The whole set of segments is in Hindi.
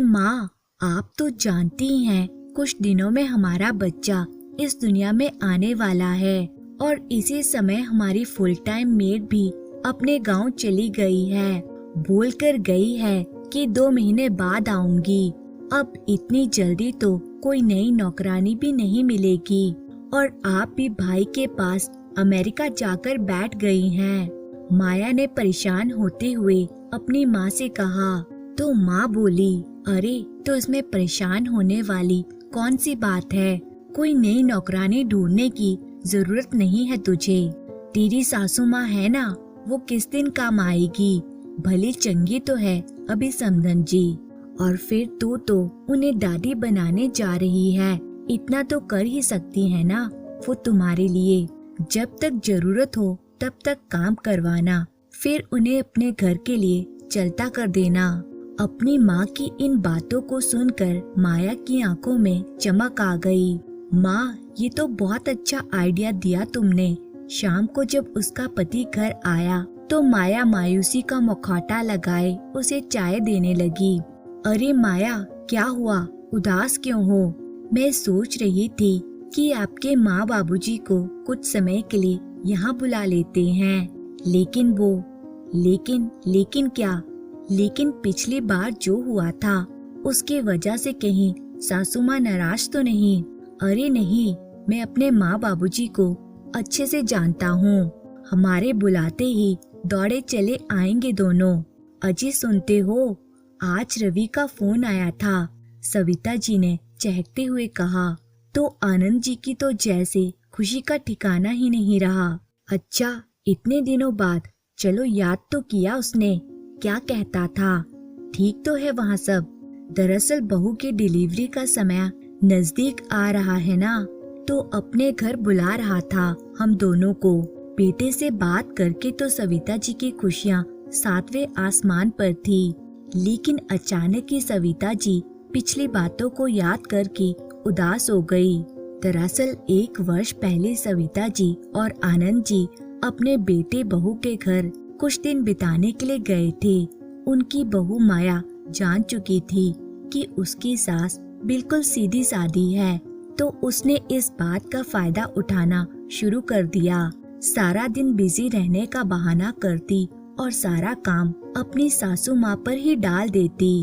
माँ, आप तो जानती ही हैं, कुछ दिनों में हमारा बच्चा इस दुनिया में आने वाला है और इसी समय हमारी फुल टाइम मेड भी अपने गांव चली गई है। बोल कर गई है कि 2 महीने बाद आऊंगी। अब इतनी जल्दी तो कोई नई नौकरानी भी नहीं मिलेगी और आप भी भाई के पास अमेरिका जाकर बैठ गई हैं। माया ने परेशान होते हुए अपनी माँ से कहा। तो माँ बोली, अरे तो इसमें परेशान होने वाली कौन सी बात है, कोई नई नौकरानी ढूंढने की जरूरत नहीं है तुझे। तेरी सासू माँ है ना, वो किस दिन काम आएगी, भली चंगी तो है अभी समधन जी। और फिर तू तो उन्हें दादी बनाने जा रही है, इतना तो कर ही सकती है ना वो तुम्हारे लिए। जब तक जरूरत हो तब तक काम करवाना, फिर उन्हें अपने घर के लिए चलता कर देना। अपनी माँ की इन बातों को सुनकर माया की आंखों में चमक आ गई। माँ, ये तो बहुत अच्छा आइडिया दिया तुमने। शाम को जब उसका पति घर आया तो माया मायूसी का मुखौटा लगाए उसे चाय देने लगी। अरे माया, क्या हुआ, उदास क्यों हो? मैं सोच रही थी कि आपके माँ बाबूजी को कुछ समय के लिए यहाँ बुला लेते हैं, लेकिन लेकिन क्या? लेकिन पिछली बार जो हुआ था उसकी वजह से कहीं सासू माँ नाराज तो नहीं? अरे नहीं, मैं अपने माँ बाबूजी को अच्छे से जानता हूँ। हमारे बुलाते ही दौड़े चले आएंगे दोनों। अजी सुनते हो, आज रवि का फोन आया था, सविता जी ने चहकते हुए कहा। तो आनंद जी की तो जैसे खुशी का ठिकाना ही नहीं रहा। अच्छा, इतने दिनों बाद, चलो याद तो किया उसने। क्या कहता था? ठीक तो है वहाँ सब? दरअसल बहू की डिलीवरी का समय नजदीक आ रहा है ना, तो अपने घर बुला रहा था हम दोनों को। बेटे से बात करके तो सविता जी की खुशियाँ 7वें आसमान पर थी, लेकिन अचानक ही सविता जी पिछली बातों को याद करके उदास हो गई। दरअसल 1 वर्ष पहले सविता जी और आनंद जी अपने बेटे बहू के घर कुछ दिन बिताने के लिए गए थे। उनकी बहू माया जान चुकी थी कि उसकी सास बिल्कुल सीधी सादी है, तो उसने इस बात का फायदा उठाना शुरू कर दिया। सारा दिन बिजी रहने का बहाना करती और सारा काम अपनी सासू माँ पर ही डाल देती।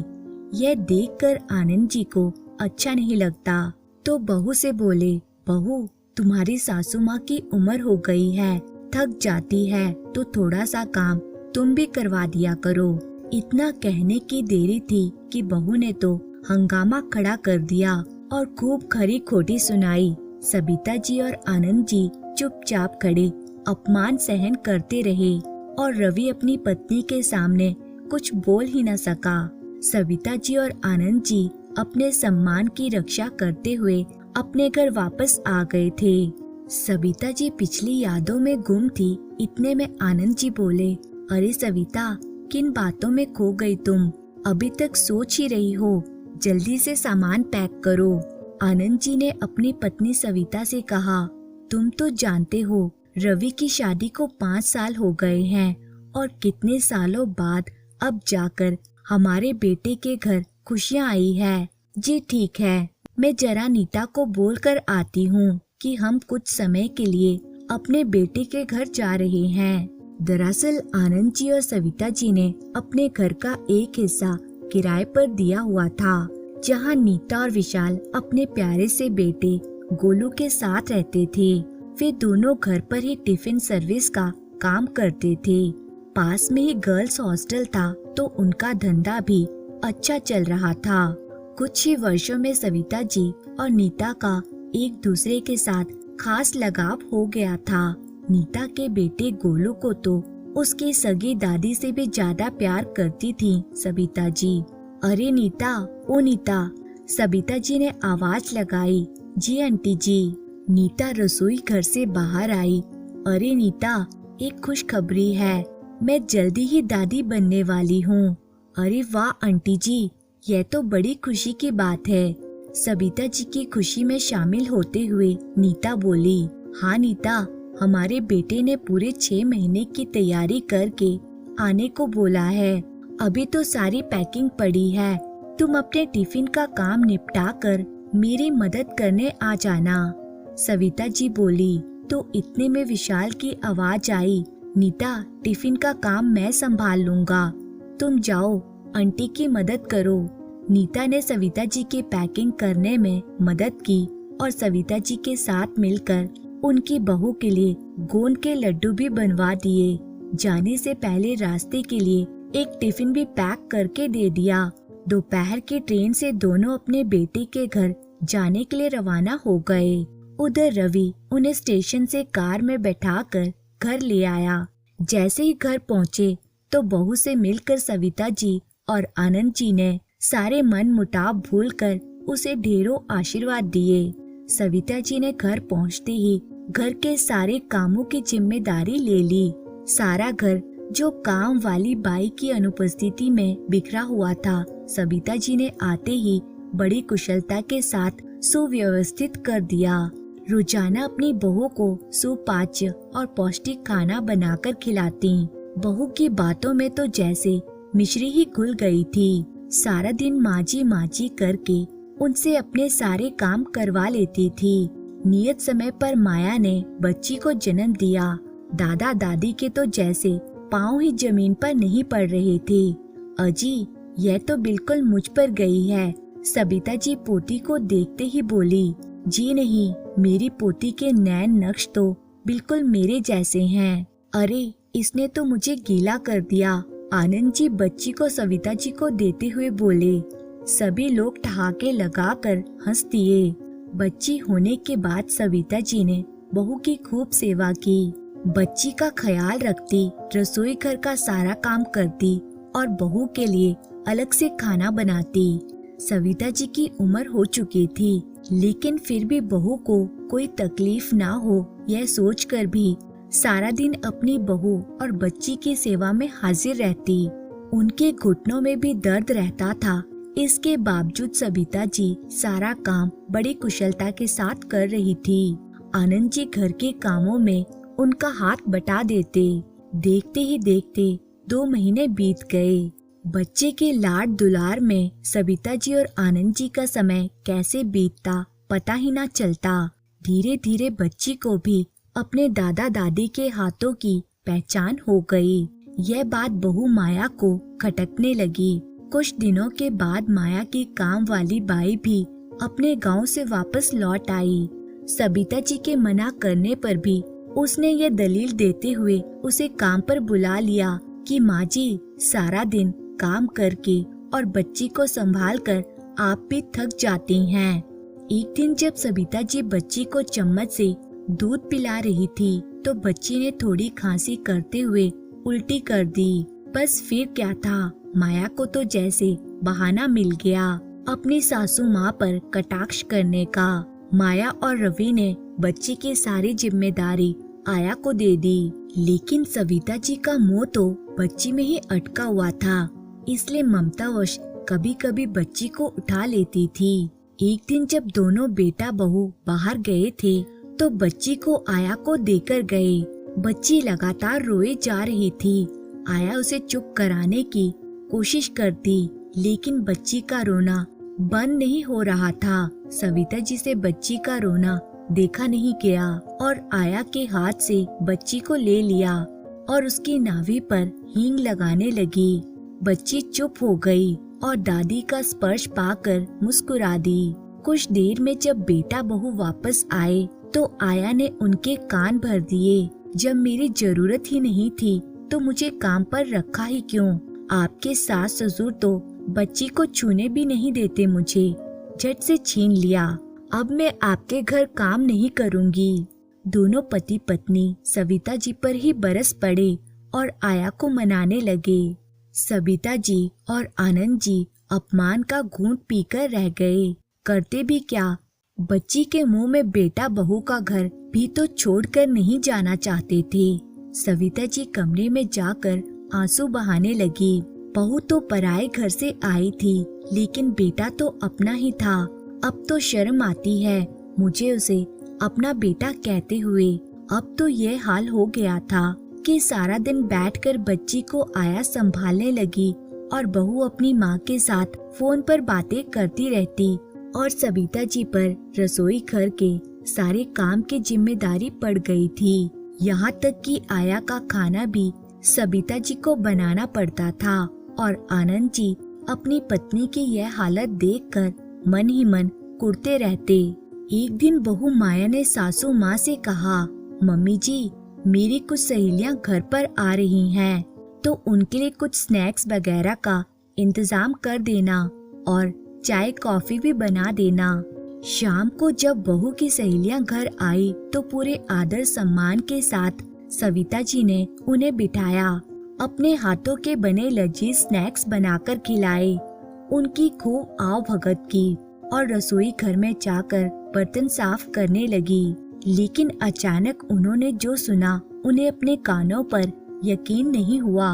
यह देखकर आनंद जी को अच्छा नहीं लगता, तो बहू से बोले, बहू, तुम्हारी सासू माँ की उम्र हो गई है, थक जाती है, तो थोड़ा सा काम तुम भी करवा दिया करो। इतना कहने की देरी थी कि बहू ने तो हंगामा खड़ा कर दिया और खूब खरी खोटी सुनाई। सविता जी और आनंद जी चुपचाप खड़े अपमान सहन करते रहे और रवि अपनी पत्नी के सामने कुछ बोल ही न सका। सविता जी और आनंद जी अपने सम्मान की रक्षा करते हुए अपने घर वापस आ गए थे। सविता जी पिछली यादों में गुम थी। इतने में आनंद जी बोले, अरे सविता, किन बातों में खो गई तुम? अभी तक सोच ही रही हो, जल्दी से सामान पैक करो। आनंद जी ने अपनी पत्नी सविता से कहा, तुम तो जानते हो रवि की शादी को 5 साल हो गए हैं और कितने सालों बाद अब जाकर हमारे बेटे के घर खुशियाँ आई है। जी ठीक है, मैं जरा नीता को बोल कर आती हूँ कि हम कुछ समय के लिए अपने बेटे के घर जा रहे हैं। दरअसल आनंद जी और सविता जी ने अपने घर का एक हिस्सा किराए पर दिया हुआ था, जहाँ नीता और विशाल अपने प्यारे से बेटे गोलू के साथ रहते थे। वे दोनों घर पर ही टिफिन सर्विस का काम करते थे। पास में ही गर्ल्स हॉस्टल था, तो उनका धंधा भी अच्छा चल रहा था। कुछ ही वर्षों में सविता जी और नीता का एक दूसरे के साथ खास लगाव हो गया था। नीता के बेटे गोलू को तो उसकी सगी दादी से भी ज्यादा प्यार करती थी सविता जी। अरे नीता, ओ नीता, सविता जी ने आवाज लगाई। जी आंटी जी। नीता रसोई घर से बाहर आई। अरे नीता, एक खुशखबरी है, मैं जल्दी ही दादी बनने वाली हूँ। अरे वाह आंटी जी, यह तो बड़ी खुशी की बात है। सविता जी की खुशी में शामिल होते हुए नीता बोली, हाँ नीता, हमारे बेटे ने पूरे 6 महीने की तैयारी करके आने को बोला है। अभी तो सारी पैकिंग पड़ी है, तुम अपने टिफिन का काम निपटा कर मेरी मदद करने आ जाना। सविता जी बोली। तो इतने में विशाल की आवाज आई, नीता, टिफिन का काम मैं संभाल लूंगा, तुम जाओ आंटी की मदद करो। नीता ने सविता जी के पैकिंग करने में मदद की और सविता जी के साथ मिलकर उनकी बहू के लिए गोंद के लड्डू भी बनवा दिए। जाने से पहले रास्ते के लिए एक टिफिन भी पैक करके दे दिया। दोपहर की ट्रेन से दोनों अपने बेटे के घर जाने के लिए रवाना हो गए। उधर रवि उन्हें स्टेशन से कार में बैठाकर घर ले आया। जैसे ही घर पहुँचे तो बहू से मिलकर सविता जी और आनंद जी ने सारे मन मुटाव भूलकर उसे ढेरों आशीर्वाद दिए। सविता जी ने घर पहुँचते ही घर के सारे कामों की जिम्मेदारी ले ली। सारा घर जो काम वाली बाई की अनुपस्थिति में बिखरा हुआ था, सविता जी ने आते ही बड़ी कुशलता के साथ सुव्यवस्थित कर दिया। रोजाना अपनी बहू को सुपाच्य और पौष्टिक खाना बनाकर खिलाती। बहू की बातों में तो जैसे मिश्री ही घुल गई थी। सारा दिन माजी माजी करके उनसे अपने सारे काम करवा लेती थी। नियत समय पर माया ने बच्ची को जन्म दिया। दादा दादी के तो जैसे पाँव ही जमीन पर नहीं पड़ रहे थे। अजी, यह तो बिल्कुल मुझ पर गई है। सविता जी पोती को देखते ही बोली, जी नहीं, मेरी पोती के नैन नक्श तो बिल्कुल मेरे जैसे हैं। अरे, इसने तो मुझे गीला कर दिया। आनंद जी बच्ची को सविता जी को देते हुए बोले। सभी लोग ठहाके लगाकर हंस दिए। बच्ची होने के बाद सविता जी ने बहू की खूब सेवा की। बच्ची का ख्याल रखती, रसोई घर का सारा काम करती और बहू के लिए अलग से खाना बनाती। सविता जी की उम्र हो चुकी थी, लेकिन फिर भी बहू को कोई तकलीफ ना हो यह सोचकर भी सारा दिन अपनी बहू और बच्ची की सेवा में हाजिर रहती। उनके घुटनों में भी दर्द रहता था। इसके बावजूद सविता जी सारा काम बड़ी कुशलता के साथ कर रही थी। आनंद जी घर के कामों में उनका हाथ बटा देते। देखते ही देखते 2 महीने बीत गए। बच्चे के लाड दुलार में सविता जी और आनंद जी का समय कैसे बीतता पता ही ना चलता। धीरे धीरे बच्ची को भी अपने दादा दादी के हाथों की पहचान हो गई। यह बात बहू माया को खटकने लगी। कुछ दिनों के बाद माया की काम वाली बाई भी अपने गांव से वापस लौट आई। सविता जी के मना करने पर भी उसने ये दलील देते हुए उसे काम पर बुला लिया कि माँ जी, सारा दिन काम करके और बच्ची को संभाल कर आप भी थक जाती हैं। एक दिन जब सविता जी बच्ची को चम्मच से दूध पिला रही थी तो बच्ची ने थोड़ी खांसी करते हुए उल्टी कर दी। बस फिर क्या था, माया को तो जैसे बहाना मिल गया अपनी सासू माँ पर कटाक्ष करने का। माया और रवि ने बच्ची की सारी जिम्मेदारी आया को दे दी, लेकिन सविता जी का मोह तो बच्ची में ही अटका हुआ था, इसलिए ममतावश कभी कभी बच्ची को उठा लेती थी। एक दिन जब दोनों बेटा बहू बाहर गए थे तो बच्ची को आया को देकर गए। बच्ची लगातार रोए जा रही थी। आया उसे चुप कराने की कोशिश करती, लेकिन बच्ची का रोना बंद नहीं हो रहा था। सविता जी से बच्ची का रोना देखा नहीं गया और आया के हाथ से बच्ची को ले लिया और उसकी नाभि पर हींग लगाने लगी। बच्ची चुप हो गई और दादी का स्पर्श पाकर मुस्कुरा दी। कुछ देर में जब बेटा बहू वापस आए तो आया ने उनके कान भर दिए। जब मेरी जरूरत ही नहीं थी तो मुझे काम पर रखा ही क्यों? आपके सास ससुर तो बच्ची को छूने भी नहीं देते मुझे। झट से छीन लिया। अब मैं आपके घर काम नहीं करूंगी। दोनों पति पत्नी सविता जी पर ही बरस पड़े और आया को मनाने लगे। सविता जी और आनंद जी अपमान का घूंट पीकर रह गए। करते भी क्या, बच्ची के मुंह में बेटा बहू का घर भी तो छोड़कर नहीं जाना चाहते थे। सविता जी कमरे में जाकर आंसू बहाने लगी। बहू तो पराए घर से आई थी, लेकिन बेटा तो अपना ही था। अब तो शर्म आती है मुझे उसे अपना बेटा कहते हुए। अब तो यह हाल हो गया था कि सारा दिन बैठकर बच्ची को आया संभालने लगी और बहू अपनी माँ के साथ फोन पर बातें करती रहती और सविता जी पर रसोई घर के सारे काम की जिम्मेदारी पड़ गई थी। यहाँ तक कि आया का खाना भी सविता जी को बनाना पड़ता था और आनंद जी अपनी पत्नी की यह हालत देखकर मन ही मन कुढ़ते रहते। एक दिन बहू माया ने सासू माँ से कहा, मम्मी जी, मेरी कुछ सहेलियाँ घर पर आ रही हैं, तो उनके लिए कुछ स्नैक्स वगैरह का इंतजाम कर देना और चाय कॉफी भी बना देना। शाम को जब बहू की सहेलियाँ घर आई तो पूरे आदर सम्मान के साथ सविता जी ने उन्हें बिठाया, अपने हाथों के बने लजीज स्नैक्स बनाकर खिलाए, उनकी खूब आओ भगत की और रसोई घर में जाकर बर्तन साफ करने लगी। लेकिन अचानक उन्होंने जो सुना उन्हें अपने कानों पर यकीन नहीं हुआ।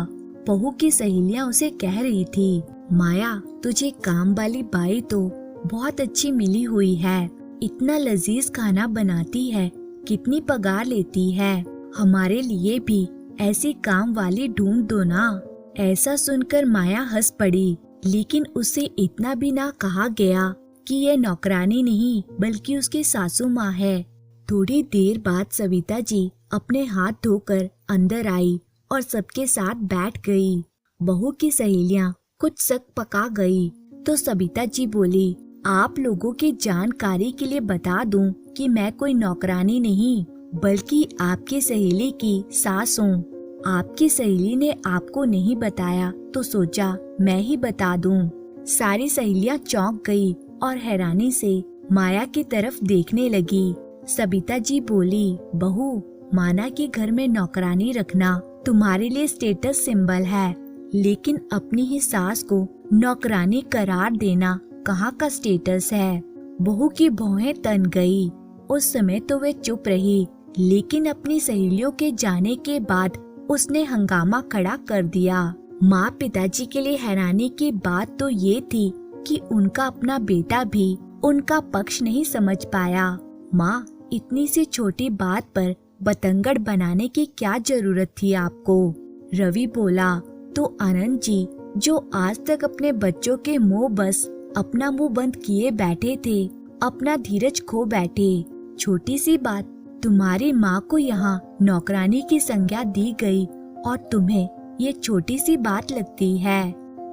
बहू की सहेलियां उसे कह रही थी, माया, तुझे काम वाली बाई तो बहुत अच्छी मिली हुई है, इतना लजीज खाना बनाती है, कितनी पगार लेती है, हमारे लिए भी ऐसी काम वाली ढूंढ दो ना। ऐसा सुनकर माया हंस पड़ी, लेकिन उसे इतना भी ना कहा गया कि यह नौकरानी नहीं बल्कि उसकी सासू माँ है। थोड़ी देर बाद सविता जी अपने हाथ धोकर अंदर आई और सबके साथ बैठ गई। बहू की सहेलियां कुछ शक पका गई तो सविता जी बोली, आप लोगों की जानकारी के लिए बता दूं कि मैं कोई नौकरानी नहीं बल्कि आपकी सहेली की सास हूँ। आपकी सहेली ने आपको नहीं बताया तो सोचा मैं ही बता दूं। सारी सहेलियां चौंक गई और हैरानी से माया की तरफ देखने लगी। सविता जी बोली, बहू, माना कि घर में नौकरानी रखना तुम्हारे लिए स्टेटस सिंबल है, लेकिन अपनी ही सास को नौकरानी करार देना कहाँ का स्टेटस है। बहू की भौहें तन गई। उस समय तो वे चुप रही, लेकिन अपनी सहेलियों के जाने के बाद उसने हंगामा खड़ा कर दिया। माँ पिताजी के लिए हैरानी की बात तो ये थी कि उनका अपना बेटा भी उनका पक्ष नहीं समझ पाया। माँ, इतनी सी छोटी बात पर बतंगड़ बनाने की क्या जरूरत थी आपको? रवि बोला तो आनंद जी, जो आज तक अपने बच्चों के मुंह बस अपना मुंह बंद किए बैठे थे, अपना धीरज खो बैठे। छोटी सी बात, तुम्हारी माँ को यहाँ नौकरानी की संज्ञा दी गई और तुम्हें ये छोटी सी बात लगती है।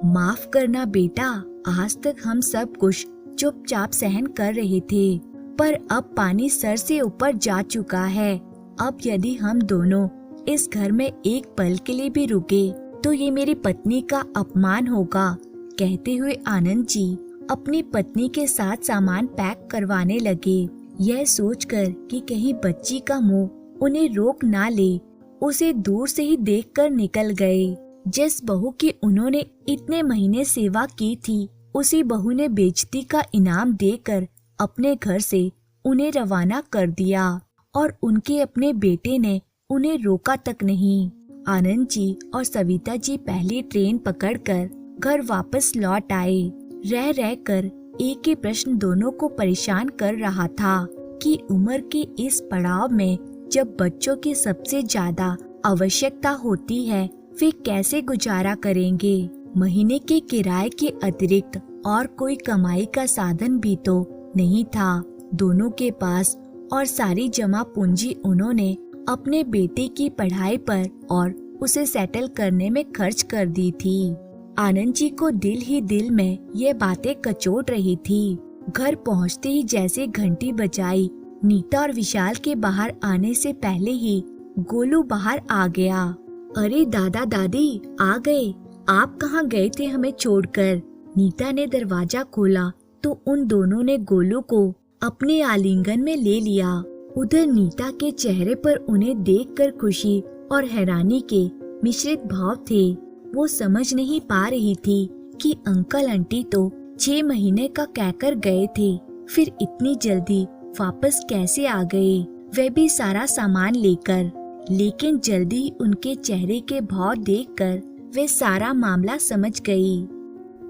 माफ करना बेटा, आज तक हम सब कुछ चुपचाप सहन कर रहे थे, पर अब पानी सर से ऊपर जा चुका है। अब यदि हम दोनों इस घर में एक पल के लिए भी रुके तो ये मेरी पत्नी का अपमान होगा। कहते हुए आनंद जी अपनी पत्नी के साथ सामान पैक करवाने लगे। यह सोचकर कि कहीं बच्ची का मुंह उन्हें रोक ना ले, उसे दूर से ही देखकर निकल गए। जिस बहू की उन्होंने इतने महीने सेवा की थी, उसी बहू ने बेइज्जती का इनाम देकर अपने घर से उन्हें रवाना कर दिया और उनके अपने बेटे ने उन्हें रोका तक नहीं। आनंद जी और सविता जी पहली ट्रेन पकड़कर घर वापस लौट आए। रह रह कर एक ही प्रश्न दोनों को परेशान कर रहा था कि उम्र के इस पड़ाव में जब बच्चों की सबसे ज्यादा आवश्यकता होती है, वे कैसे गुजारा करेंगे। महीने के किराए के अतिरिक्त और कोई कमाई का साधन भी तो नहीं था दोनों के पास, और सारी जमा पूंजी उन्होंने अपने बेटे की पढ़ाई पर और उसे सेटल करने में खर्च कर दी थी। आनंद जी को दिल ही दिल में ये बातें कचोट रही थी। घर पहुंचते ही जैसे घंटी बजाई, नीता और विशाल के बाहर आने से पहले ही गोलू बाहर आ गया। अरे दादा दादी आ गए, आप कहाँ गए थे हमें छोड़कर? नीता ने दरवाजा खोला तो उन दोनों ने गोलू को अपने आलिंगन में ले लिया। उधर नीता के चेहरे पर उन्हें देखकर खुशी और हैरानी के मिश्रित भाव थे। वो समझ नहीं पा रही थी कि अंकल आंटी तो 6 महीने का कहकर गए थे, फिर इतनी जल्दी वापस कैसे आ गए, वे भी सारा सामान लेकर। लेकिन जल्दी ही उनके चेहरे के भाव देखकर वे सारा मामला समझ गई।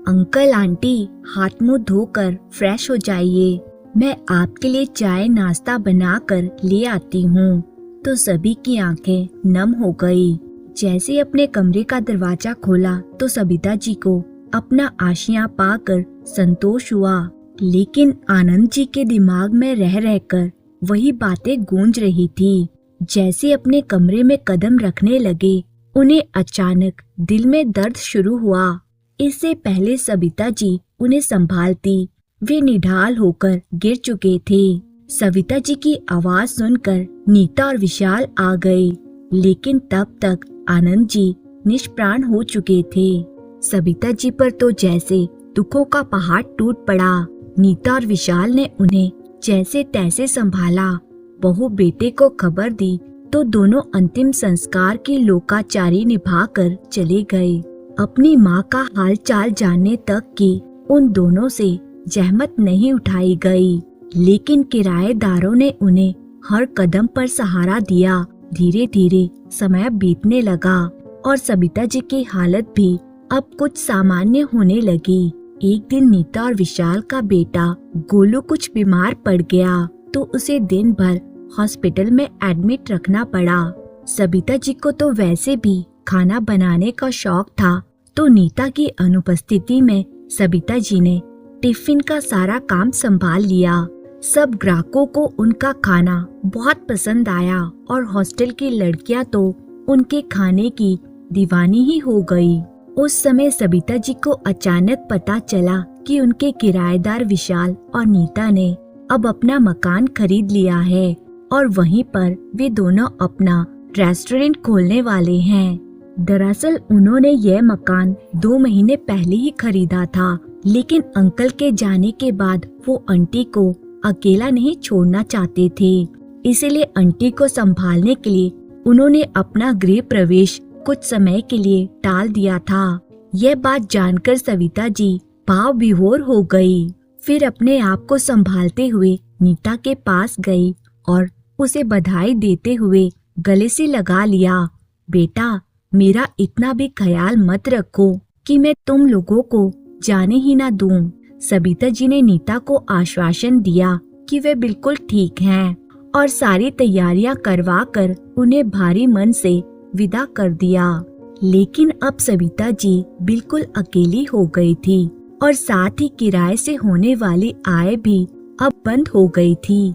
अंकल आंटी, हाथ मुंह धोकर फ्रेश हो जाइए, मैं आपके लिए चाय नाश्ता बनाकर ले आती हूँ। तो सभी की आंखें नम हो गई। जैसे ही अपने कमरे का दरवाजा खोला तो सबिता जी को अपना आशियां पाकर संतोष हुआ, लेकिन आनंद जी के दिमाग में रह रहकर वही बातें गूंज रही थी। जैसे अपने कमरे में कदम रखने लगे, उन्हें अचानक दिल में दर्द शुरू हुआ। इससे पहले सबिता जी उन्हें संभालती, वे निढाल होकर गिर चुके थे। सविता जी की आवाज सुनकर नीता और विशाल आ गए, लेकिन तब तक आनंद जी निष्प्राण हो चुके थे। सबिता जी पर तो जैसे दुखों का पहाड़ टूट पड़ा। नीता और विशाल ने उन्हें जैसे तैसे संभाला। बहू बेटे को खबर दी तो दोनों अंतिम संस्कार की लोकाचारी निभाकर चले गए। अपनी माँ का हाल चाल जानने तक की उन दोनों से जहमत नहीं उठाई गई, लेकिन किराएदारों ने उन्हें हर कदम पर सहारा दिया। धीरे धीरे समय बीतने लगा और सबिता जी की हालत भी अब कुछ सामान्य होने लगी। एक दिन नीता और विशाल का बेटा गोलू कुछ बीमार पड़ गया तो उसे दिन भर हॉस्पिटल में एडमिट रखना पड़ा। सबिता जी को तो वैसे भी खाना बनाने का शौक था, तो नीता की अनुपस्थिति में सबिता जी ने टिफिन का सारा काम संभाल लिया। सब ग्राहकों को उनका खाना बहुत पसंद आया और हॉस्टल की लड़कियां तो उनके खाने की दीवानी ही हो गई। उस समय सबिता जी को अचानक पता चला कि उनके किराएदार विशाल और नीता ने अब अपना मकान खरीद लिया है और वहीं पर वे दोनों अपना रेस्टोरेंट खोलने वाले हैं। दरअसल उन्होंने यह मकान 2 महीने पहले ही खरीदा था, लेकिन अंकल के जाने के बाद वो आंटी को अकेला नहीं छोड़ना चाहते थे। इसलिए आंटी को संभालने के लिए उन्होंने अपना गृह प्रवेश कुछ समय के लिए टाल दिया था। यह बात जानकर सविता जी भाव विभोर हो गई। फिर अपने आप को संभालते हुए नीता के पास गई और उसे बधाई देते हुए गले से लगा लिया। बेटा, मेरा इतना भी ख्याल मत रखो कि मैं तुम लोगों को जाने ही ना दूं। सबिता जी ने नीता को आश्वासन दिया कि वे बिल्कुल ठीक हैं और सारी तैयारियां करवा कर उन्हें भारी मन से विदा कर दिया। लेकिन अब सबिता जी बिल्कुल अकेली हो गई थी और साथ ही किराए से होने वाली आय भी अब बंद हो गई थी।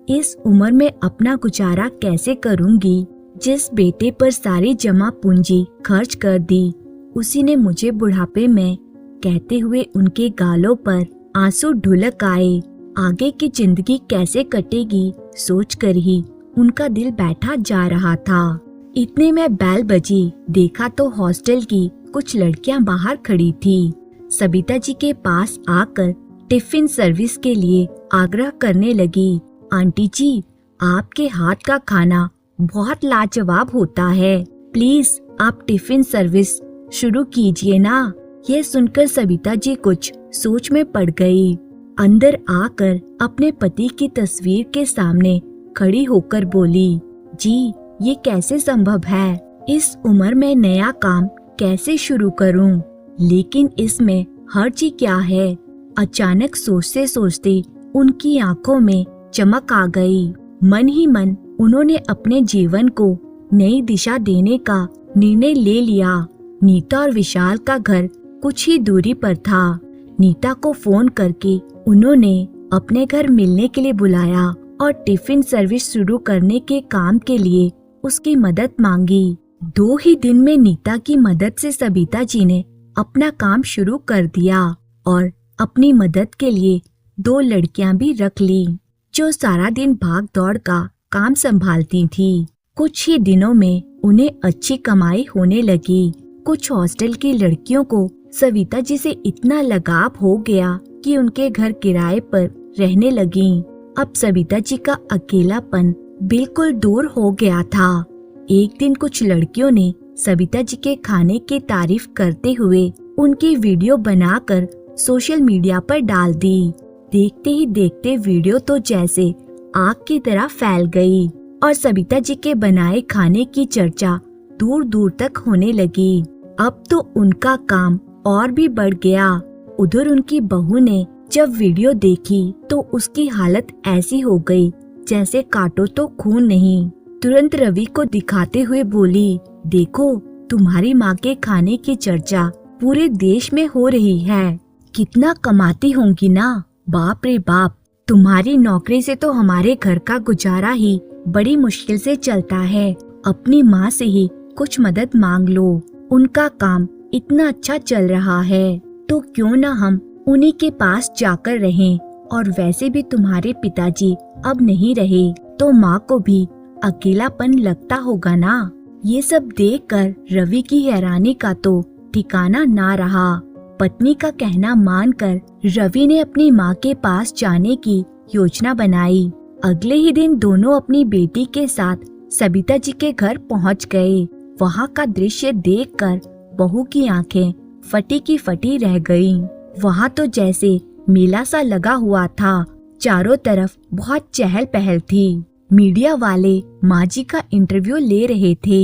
इस उम्र में अपना गुजारा कैसे करूंगी? जिस बेटे पर सारी जमा पूंजी खर्च कर दी, उसी ने मुझे बुढ़ापे में, कहते हुए उनके गालों पर आंसू ढुलक आए। आगे की जिंदगी कैसे कटेगी सोचकर ही उनका दिल बैठा जा रहा था। इतने में बेल बजी। देखा तो हॉस्टल की कुछ लड़कियां बाहर खड़ी थी। सबिता जी के पास आकर टिफिन सर्विस के लिए आग्रह करने लगी। आंटी जी, आपके हाथ का खाना बहुत लाजवाब होता है, प्लीज आप टिफिन सर्विस शुरू कीजिए ना। यह सुनकर सबिता जी कुछ सोच में पड़ गई। अंदर आकर अपने पति की तस्वीर के सामने खड़ी होकर बोली, जी ये कैसे संभव है? इस उम्र में नया काम कैसे शुरू करूं? लेकिन इसमें हर्ज क्या है? अचानक सोचते सोचते उनकी आंखों में चमक आ गई। मन ही मन उन्होंने अपने जीवन को नई दिशा देने का निर्णय ले लिया। नीता और विशाल का घर कुछ ही दूरी पर था। नीता को फोन करके उन्होंने अपने घर मिलने के लिए बुलाया और टिफिन सर्विस शुरू करने के काम के लिए उसकी मदद मांगी। 2 ही दिन में नीता की मदद से सबिता जी ने अपना काम शुरू कर दिया और अपनी मदद के लिए 2 लड़कियां भी रख ली, जो सारा दिन भाग दौड़ का काम संभालती थी। कुछ ही दिनों में उन्हें अच्छी कमाई होने लगी। कुछ हॉस्टल की लड़कियों को सविता जी से इतना लगाव हो गया कि उनके घर किराए पर रहने लगी। अब सविता जी का अकेलापन बिल्कुल दूर हो गया था। एक दिन कुछ लड़कियों ने सविता जी के खाने की तारीफ करते हुए उनकी वीडियो बनाकर सोशल मीडिया पर डाल दी। देखते ही देखते वीडियो तो जैसे आग की तरह फैल गई और सबिता जी के बनाए खाने की चर्चा दूर दूर तक होने लगी। अब तो उनका काम और भी बढ़ गया। उधर उनकी बहू ने जब वीडियो देखी तो उसकी हालत ऐसी हो गई जैसे काटो तो खून नहीं। तुरंत रवि को दिखाते हुए बोली, देखो, तुम्हारी माँ के खाने की चर्चा पूरे देश में हो रही है। कितना कमाती होंगी ना। बाप रे बाप, तुम्हारी नौकरी से तो हमारे घर का गुजारा ही बड़ी मुश्किल से चलता है। अपनी माँ से ही कुछ मदद मांग लो। उनका काम इतना अच्छा चल रहा है तो क्यों ना हम उन्हीं के पास जाकर रहें। और वैसे भी तुम्हारे पिताजी अब नहीं रहे तो माँ को भी अकेलापन लगता होगा ना। ये सब देखकर रवि की हैरानी का तो ठिकाना ना रहा। पत्नी का कहना मानकर रवि ने अपनी माँ के पास जाने की योजना बनाई। अगले ही दिन दोनों अपनी बेटी के साथ सबिता जी के घर पहुँच गए। वहाँ का दृश्य देखकर बहू की आंखें फटी की फटी रह गईं। वहाँ तो जैसे मेला सा लगा हुआ था। चारों तरफ बहुत चहल पहल थी। मीडिया वाले माँ जी का इंटरव्यू ले रहे थे।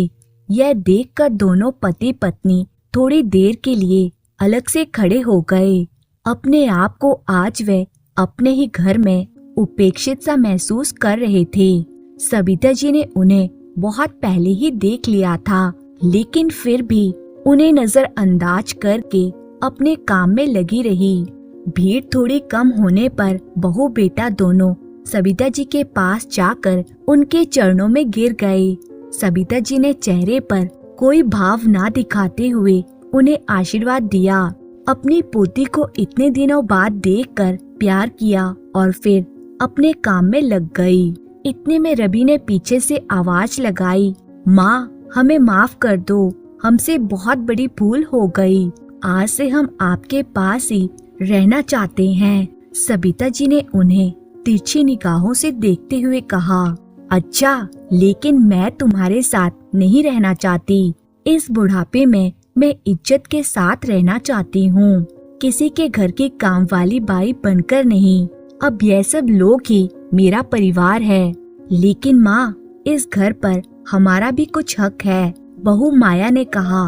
यह देखकर दोनों पति पत्नी थोड़ी देर के लिए अलग से खड़े हो गए। अपने आप को आज वे अपने ही घर में उपेक्षित सा महसूस कर रहे थे। सबिता जी ने उन्हें बहुत पहले ही देख लिया था, लेकिन फिर भी उन्हें नजरअंदाज करके अपने काम में लगी रही। भीड़ थोड़ी कम होने पर बहू बेटा दोनों सबिता जी के पास जाकर उनके चरणों में गिर गए। सबिता जी ने चेहरे पर कोई भाव ना दिखाते हुए उन्हें आशीर्वाद दिया। अपनी पोती को इतने दिनों बाद देखकर प्यार किया और फिर अपने काम में लग गई। इतने में रवि ने पीछे से आवाज लगाई, माँ हमें माफ कर दो, हमसे बहुत बड़ी भूल हो गई। आज से हम आपके पास ही रहना चाहते हैं। सबिता जी ने उन्हें तिरछी निगाहों से देखते हुए कहा, अच्छा, लेकिन मैं तुम्हारे साथ नहीं रहना चाहती। इस बुढ़ापे में मैं इज्जत के साथ रहना चाहती हूँ, किसी के घर की काम वाली बाई बनकर नहीं। अब यह सब लोग ही मेरा परिवार है। लेकिन माँ, इस घर पर हमारा भी कुछ हक है। बहू माया ने कहा,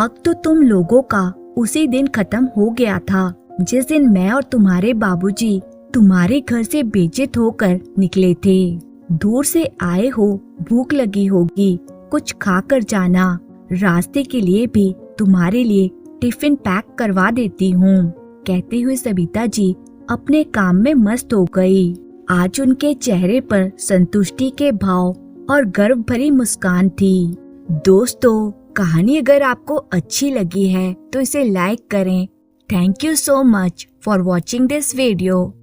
हक तो तुम लोगों का उसी दिन खत्म हो गया था जिस दिन मैं और तुम्हारे बाबूजी तुम्हारे घर से बेइज्जत होकर निकले थे। दूर से आए हो, भूख लगी होगी, कुछ खा कर जाना। रास्ते के लिए भी तुम्हारे लिए टिफिन पैक करवा देती हूँ। कहते हुए सबिता जी अपने काम में मस्त हो गई। आज उनके चेहरे पर संतुष्टि के भाव और गर्व भरी मुस्कान थी। दोस्तों, कहानी अगर आपको अच्छी लगी है तो इसे लाइक करें। Thank you so much for watching this video.